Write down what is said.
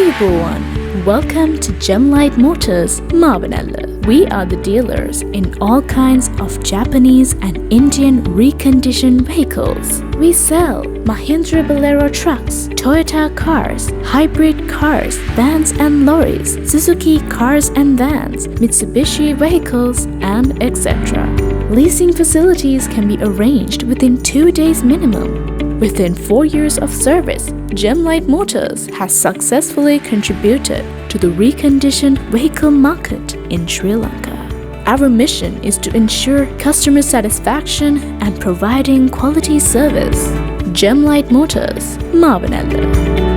Hey everyone, welcome to Gemlight Motors Mavanella. We are the dealers in all kinds of Japanese and Indian reconditioned vehicles. We sell Mahindra Bolero trucks, Toyota cars, hybrid cars, vans and lorries, Suzuki cars and vans, Mitsubishi vehicles, and etc. Leasing facilities can be arranged within 2 days minimum. Within 4 years of service, Gemlight Motors has successfully contributed to the reconditioned vehicle market in Sri Lanka. Our mission is to ensure customer satisfaction and providing quality service. Gemlight Motors, Mavanella.